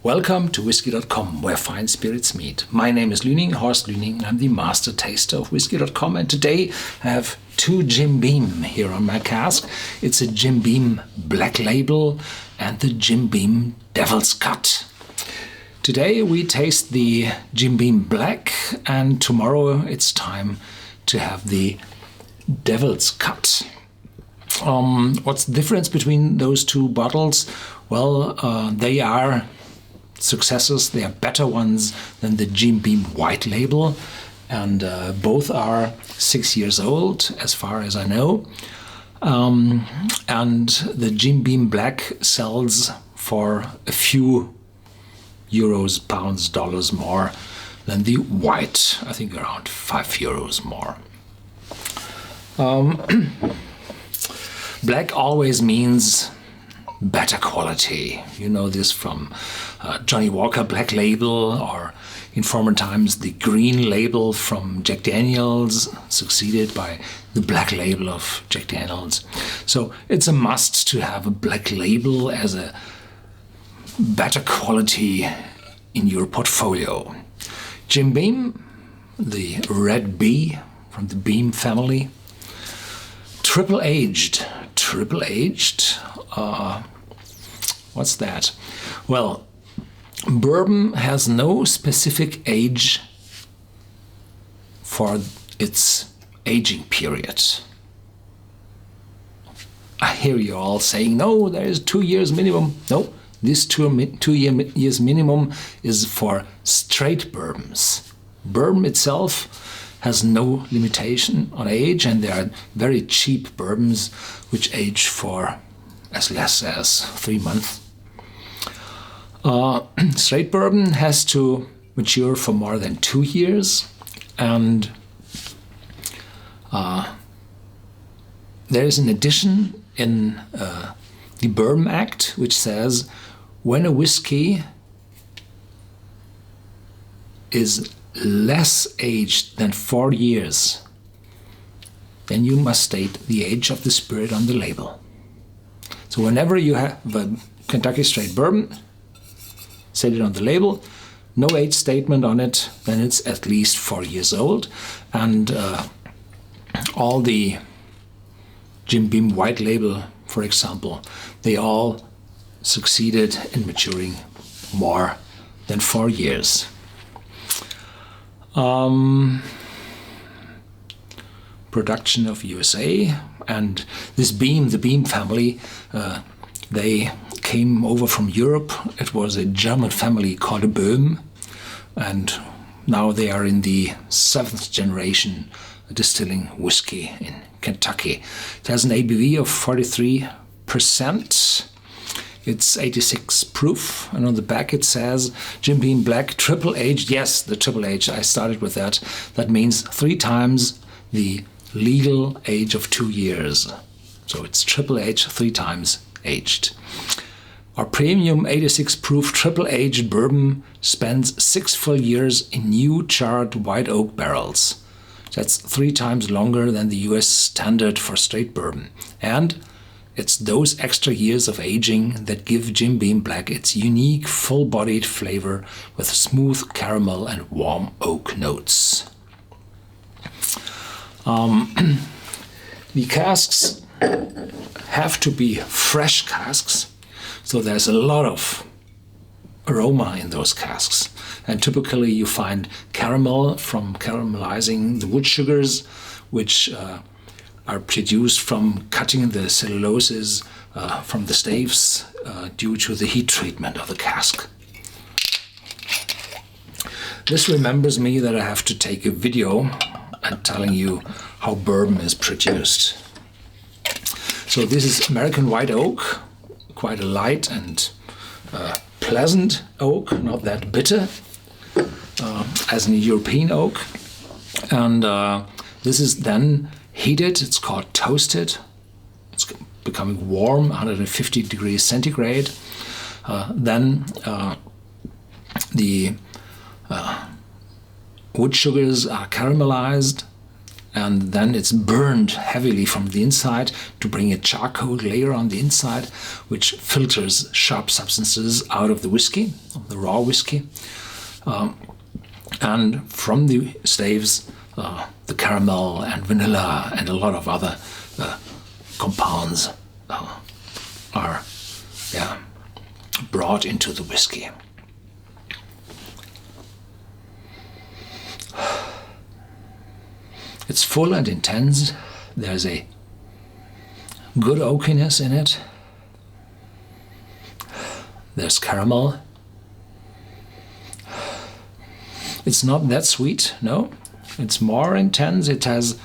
Welcome to Whisky.com, where fine spirits meet. My name is Lüning, Horst Lüning. I'm the master taster of Whisky.com, and today I have two Jim Beam here on my cask. It's a Jim Beam Black Label and the Jim Beam Devil's Cut. Today we taste the Jim Beam Black, and tomorrow it's time to have the Devil's Cut. What's the difference between those two bottles? Well, they are successors. They are better ones than the Jim Beam White Label, and both are 6 years old as far as I know. And the Jim Beam Black sells for a few euros, pounds, dollars more than the white. I think around €5 more. Black always means better quality. You know this from Johnny Walker Black Label, or in former times the Green Label from Jack Daniels, succeeded by the Black Label of Jack Daniels. So it's a must to have a Black Label as a better quality in your portfolio. Jim Beam, the Red Bee from the Beam family, triple aged. What's that? Well, bourbon has no specific age for its aging period. I hear you all saying, no, there is 2 years minimum. No, this 2 years minimum is for straight bourbons. Bourbon itself has no limitation on age, and there are very cheap bourbons which age for as less as 3 months. Straight bourbon has to mature for more than 2 years, and there is an addition in the Bourbon Act which says when a whiskey is less aged than 4 years, then you must state the age of the spirit on the label. So whenever you have a Kentucky straight bourbon, set it on the label, no age statement on it, then it's at least 4 years old. And all the Jim Beam White Label, for example, they all succeeded in maturing more than 4 years. Production of USA, and this Beam, the Beam family, they came over from Europe. It was a German family called Böhm, and now they are in the 7th generation distilling whiskey in Kentucky. It has an ABV of 43%. It's 86 proof, and on the back it says Jim Beam Black triple aged. Yes, the triple aged, I started with that. That means 3 times the legal age of 2 years. So it's triple aged, 3 times aged. Our premium 86 proof triple aged bourbon spends 6 full years in new charred white oak barrels. That's 3 times longer than the US standard for straight bourbon. And it's those extra years of aging that give Jim Beam Black its unique full-bodied flavor with smooth caramel and warm oak notes. The casks have to be fresh casks, so there's a lot of aroma in those casks. And typically you find caramel from caramelizing the wood sugars, which are produced from cutting the celluloses from the staves due to the heat treatment of the cask. This remembers me that I have to take a video and telling you how bourbon is produced. So this is American white oak, quite a light and pleasant oak, not that bitter as in European oak. And this is then heated, it's called toasted. It's becoming warm, 150 degrees centigrade. Then the wood sugars are caramelized, and then it's burned heavily from the inside to bring a charcoal layer on the inside, which filters sharp substances out of the whiskey, the raw whiskey. And from the staves, the caramel and vanilla and a lot of other compounds are brought into the whiskey. It's full and intense. There's a good oakiness in it. There's caramel. It's not that sweet, no. It's more intense. It has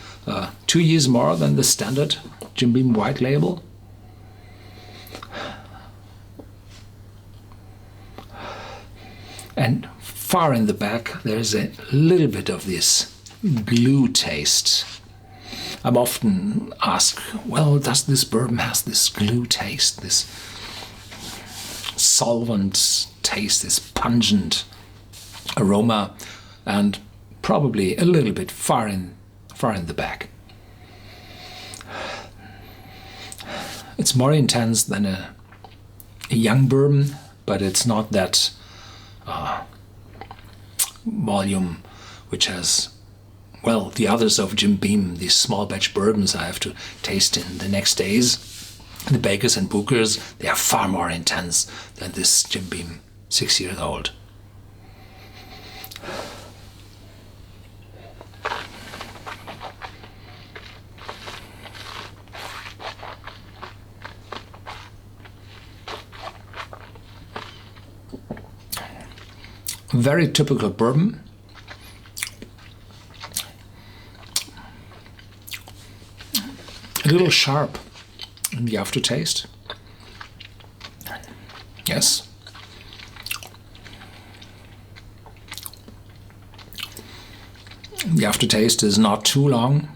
2 years more than the standard Jim Beam white label. And far in the back, there's a little bit of this glue taste. I'm often asked, well, does this bourbon has this glue taste, this solvent taste, this pungent aroma, and probably a little bit far in the back. It's more intense than a young bourbon, but it's not that volume which has, well, the others of Jim Beam, these small batch bourbons I have to taste in the next days. The Bakers and Bookers, they are far more intense than this Jim Beam 6 years old. Very typical bourbon. A little sharp in the aftertaste. Yes. The aftertaste is not too long.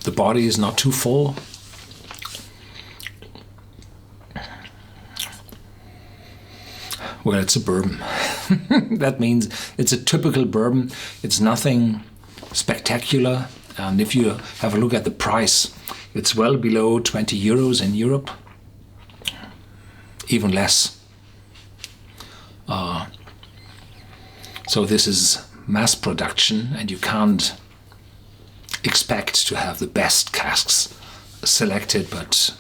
The body is not too full. Well, it's a bourbon. That means it's a typical bourbon. It's nothing spectacular. And if you have a look at the price, it's well below 20 euros in Europe. Even less. So this is mass production, and you can't expect to have the best casks selected, but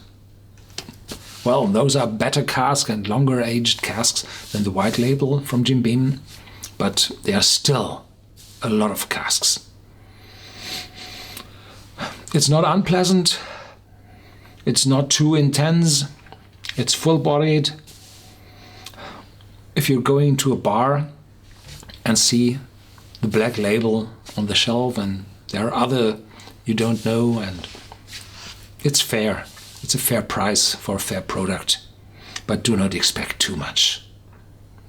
well, those are better casks and longer aged casks than the white label from Jim Beam, but there are still a lot of casks. It's not unpleasant, it's not too intense, it's full-bodied. If you're going to a bar and see the black label on the shelf and there are other you don't know, and it's fair. It's a fair price for a fair product, but do not expect too much.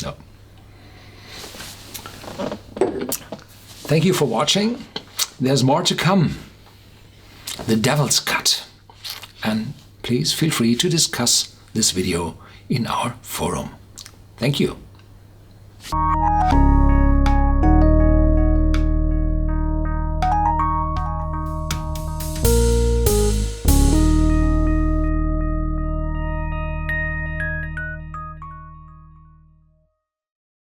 No. Thank you for watching. There's more to come. The Devil's Cut. And please feel free to discuss this video in our forum. Thank you.